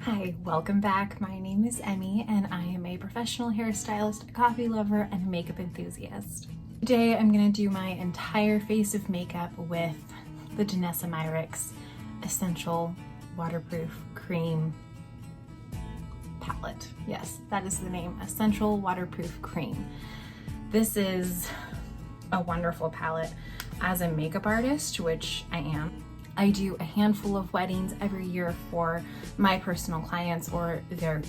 Hi, welcome back. My name is Emmy and I am a professional hairstylist, a coffee lover, and a makeup enthusiast. Today I'm going to do my entire face of makeup with the Danessa Myricks Essential Waterproof Cream palette. Yes, that is the name, Essential Waterproof Cream. This is a wonderful palette. As a makeup artist, which I am, I do a handful of weddings every year for my personal clients or their,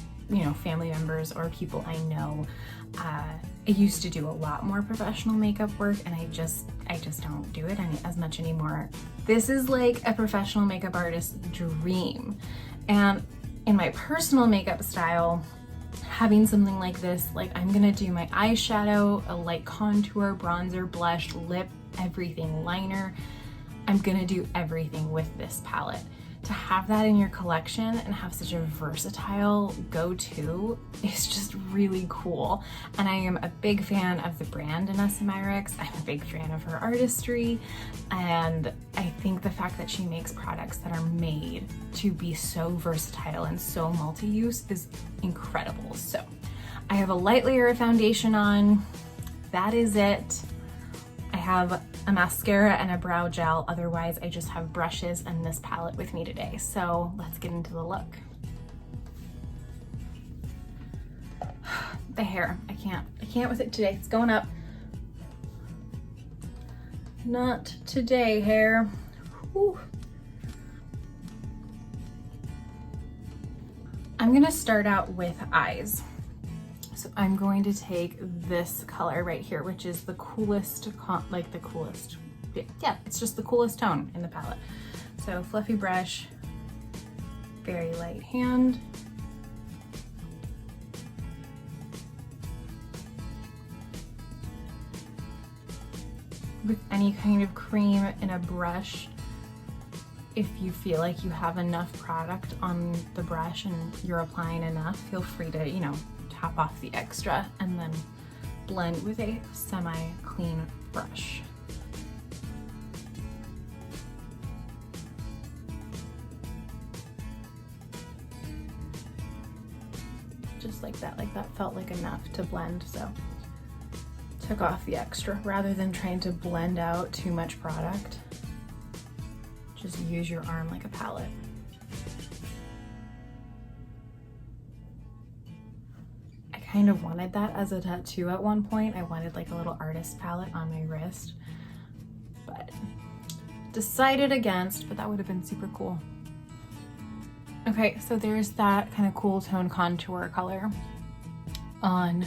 family members or people I know. I used to do a lot more professional makeup work, and I just don't do it as much anymore. This is like a professional makeup artist's dream. And in my personal makeup style, having something like this, like I'm gonna do my eyeshadow, a light contour, bronzer, blush, lip, everything, liner. I'm gonna do everything with this palette. To have that in your collection and have such a versatile go-to is just really cool. And I am a big fan of the brand Danessa Myricks. I'm a big fan of her artistry. And I think the fact that she makes products that are made to be so versatile and so multi-use is incredible. So I have a light layer of foundation on. That is it. I have a mascara and a brow gel. Otherwise, I just have brushes and this palette with me today. So let's get into the look. The hair, I can't with it today. It's going up. Not today, hair. Whew. I'm gonna start out with eyes. So I'm going to take this color right here, which is the coolest, it's just the coolest tone in the palette. So fluffy brush, very light hand. With any kind of cream in a brush, if you feel like you have enough product on the brush and you're applying enough, feel free to, top off the extra and then blend with a semi-clean brush. Just like that felt like enough to blend, so took off the extra. Rather than trying to blend out too much product, just use your arm like a palette. Kind of wanted that as a tattoo at one point. I wanted like a little artist palette on my wrist, but decided against, but that would have been super cool. Okay, so there's that kind of cool tone contour color on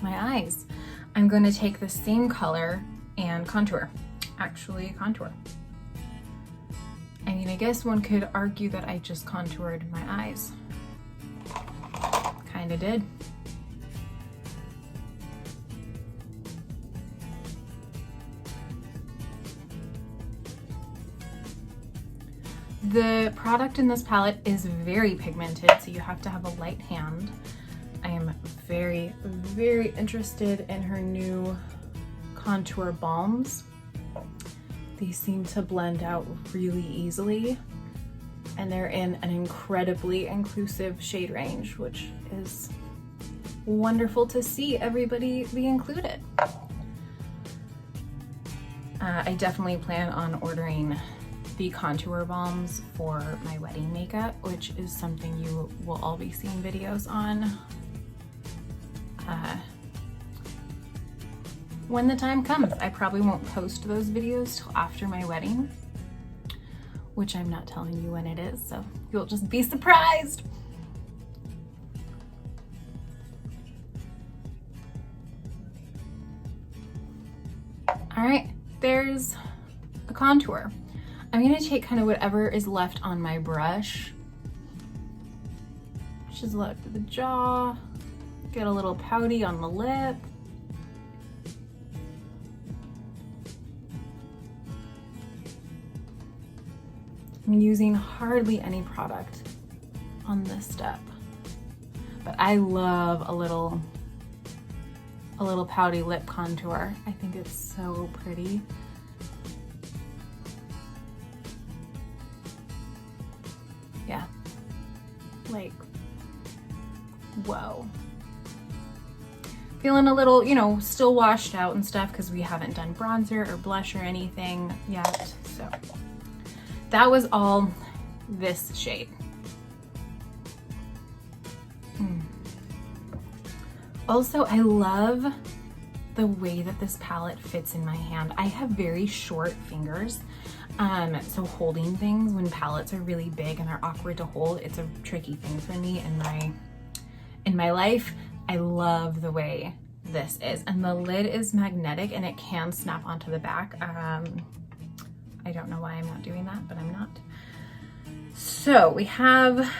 my eyes. I'm going to take the same color and contour. Actually, contour. I mean, I guess one could argue that I just contoured my eyes. Kinda did. The product in this palette is very pigmented, so you have to have a light hand. I am very, very interested in her new contour balms. They seem to blend out really easily, and they're in an incredibly inclusive shade range, which is wonderful to see everybody be included. I definitely plan on ordering the contour balms for my wedding makeup, which is something you will all be seeing videos on when the time comes. I probably won't post those videos till after my wedding, which I'm not telling you when it is, so you'll just be surprised. All right, there's a contour. I'm gonna take kind of whatever is left on my brush, which is left of the jaw, get a little pouty on the lip. I'm using hardly any product on this step, but I love a little pouty lip contour. I think it's so pretty. Yeah, like whoa. Feeling a little, you know, still washed out and stuff because we haven't done bronzer or blush or anything yet. So that was all this shade. Also, I love the way that this palette fits in my hand. I have very short fingers, so holding things when palettes are really big and they're awkward to hold, it's a tricky thing for me in my life. I love the way this is, and the lid is magnetic and it can snap onto the back. I don't know why I'm not doing that, but I'm not. So we have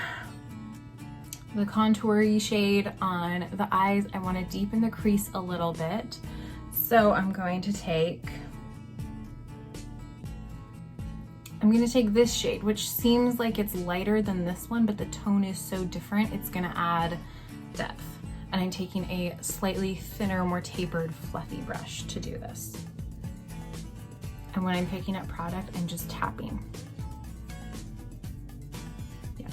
the contour-y shade on the eyes. I want to deepen the crease a little bit. So I'm going to take this shade, which seems like it's lighter than this one, but the tone is so different, it's gonna add depth. And I'm taking a slightly thinner, more tapered, fluffy brush to do this. And when I'm picking up product, I'm just tapping. Yeah.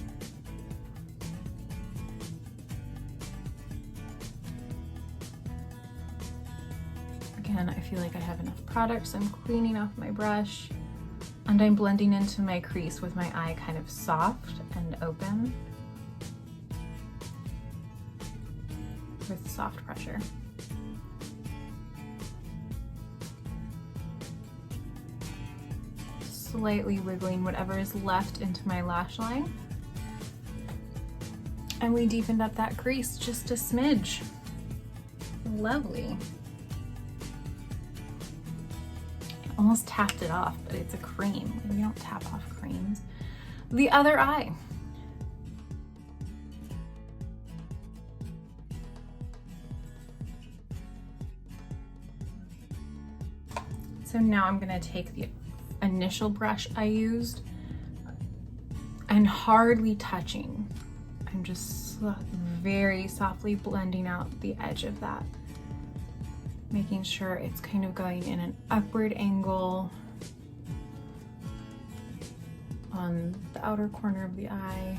Again, I feel like I have enough product, so I'm cleaning off my brush. And I'm blending into my crease with my eye kind of soft and open with soft pressure. Slightly wiggling whatever is left into my lash line. And we deepened up that crease just a smidge. Lovely. Almost tapped it off, but it's a cream. We don't tap off creams. The other eye. So now I'm gonna take the initial brush I used and hardly touching. I'm just very softly blending out the edge of that, making sure it's kind of going in an upward angle on the outer corner of the eye.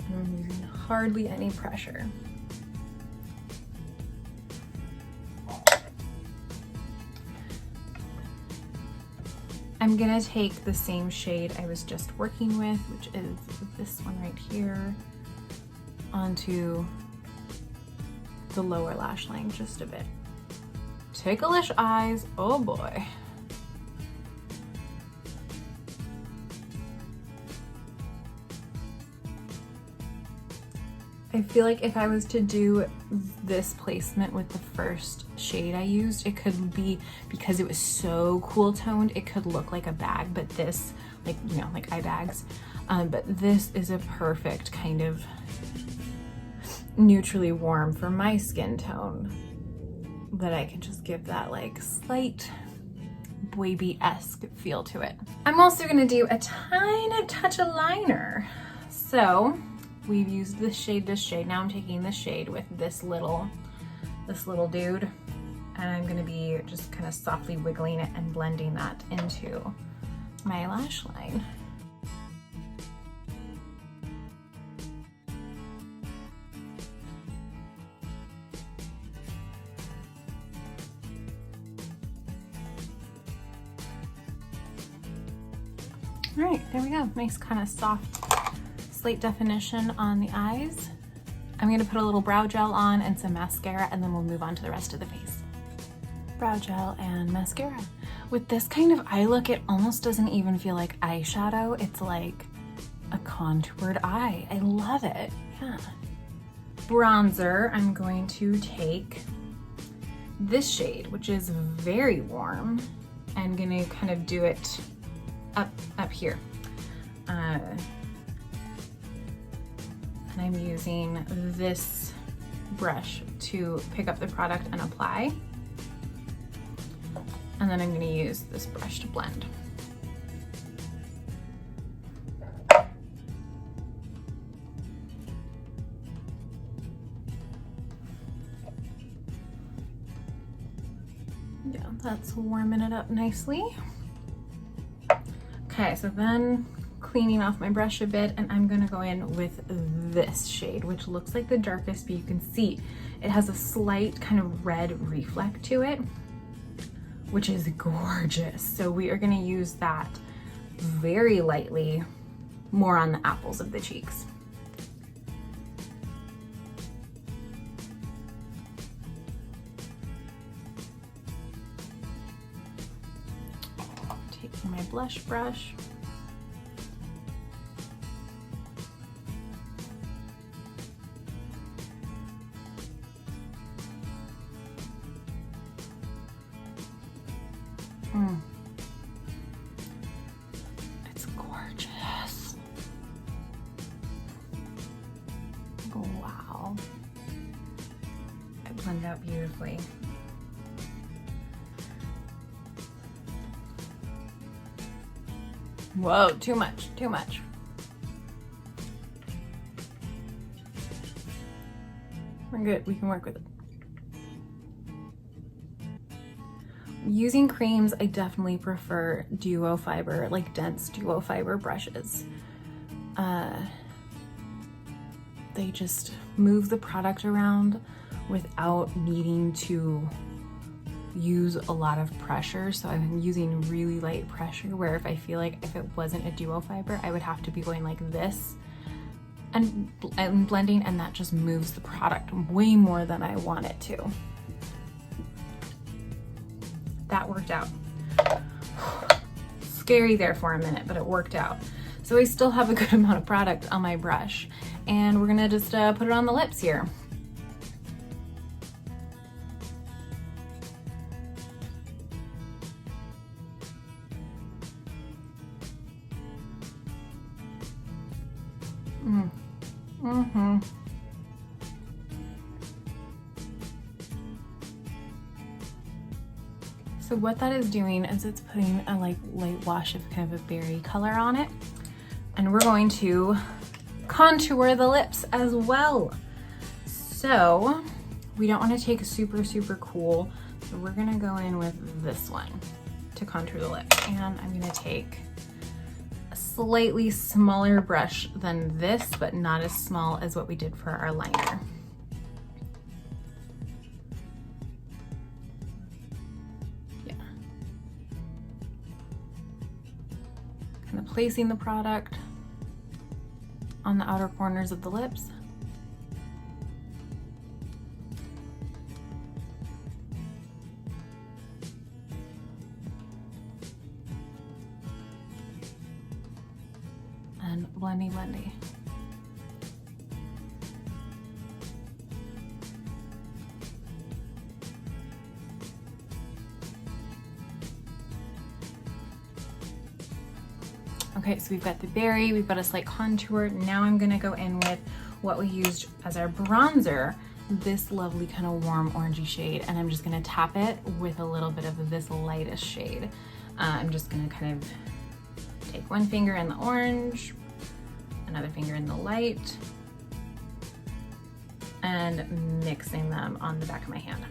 And I'm using hardly any pressure. I'm gonna take the same shade I was just working with, which is this one right here, onto the lower lash line just a bit. Ticklish eyes, oh boy. I feel like if I was to do this placement with the first shade I used, it could be, because it was so cool toned, it could look like a bag, but this, like, you know, like eye bags. But this is a perfect kind of neutrally warm for my skin tone, that I can just give that like slight baby-esque feel to it. I'm also gonna do a tiny touch of liner. So we've used this shade. Now I'm taking this shade with this little dude, and I'm gonna be just kind of softly wiggling it and blending that into my lash line. All right, there we go. Nice kind of soft slate definition on the eyes. I'm gonna put a little brow gel on and some mascara, and then we'll move on to the rest of the face. Brow gel and mascara. With this kind of eye look, it almost doesn't even feel like eyeshadow. It's like a contoured eye. I love it, yeah. Bronzer, I'm going to take this shade, which is very warm. I'm gonna kind of do it up here. And I'm using this brush to pick up the product and apply. And then I'm gonna use this brush to blend. Yeah, that's warming it up nicely. Okay, so then cleaning off my brush a bit, and I'm gonna go in with this shade, which looks like the darkest, but you can see it has a slight kind of red reflect to it, which is gorgeous. So we are gonna use that very lightly, more on the apples of the cheeks. Taking my blush brush. It's gorgeous. Wow. It blended out beautifully. Whoa, too much, too much. We're good, we can work with it. Using creams, I definitely prefer duo fiber, like dense duo fiber brushes. They just move the product around without needing to use a lot of pressure. So I'm using really light pressure, where if I feel like if it wasn't a duo fiber, I would have to be going like this and blending, and that just moves the product way more than I want it to. That worked out. Scary there for a minute, but it worked out. So I still have a good amount of product on my brush, and we're gonna just put it on the lips here. So what that is doing is it's putting a light wash of kind of a berry color on it. And we're going to contour the lips as well. So we don't want to take super, super cool. So we're gonna go in with this one to contour the lips. And I'm gonna take a slightly smaller brush than this, but not as small as what we did for our liner. Kind of placing the product on the outer corners of the lips. And blendy, blendy. Okay, so we've got the berry, we've got a slight contour. Now I'm gonna go in with what we used as our bronzer, this lovely kind of warm orangey shade, and I'm just gonna tap it with a little bit of this lightest shade. I'm just gonna kind of take one finger in the orange, another finger in the light, and mixing them on the back of my hand.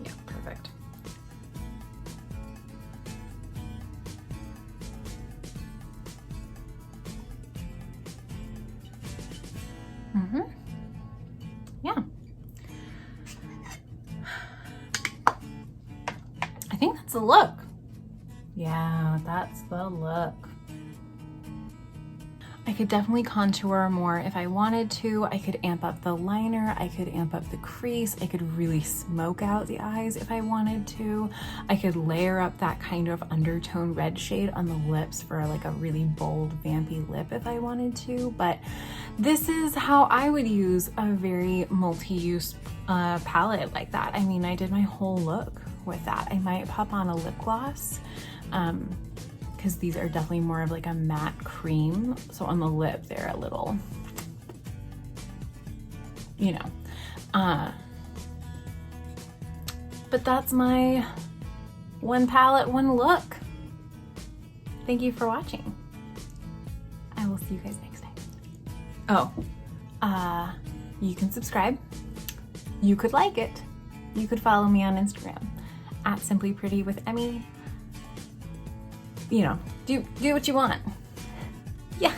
Yeah, perfect. Yeah. I think that's the look. Yeah, that's the look. I could definitely contour more if I wanted to. I could amp up the liner, I could amp up the crease, I could really smoke out the eyes if I wanted to. I could layer up that kind of undertone red shade on the lips for like a really bold, vampy lip if I wanted to, but this is how I would use a very multi-use palette like that. I mean, I did my whole look with that. I might pop on a lip gloss, because these are definitely more of like a matte cream. So on the lip, they're a little, you know. But that's my one palette, one look. Thank you for watching. I will see you guys next time. Oh, you can subscribe. You could like it. You could follow me on Instagram @simplyprettywithemmy. You know, do what you want. Yeah.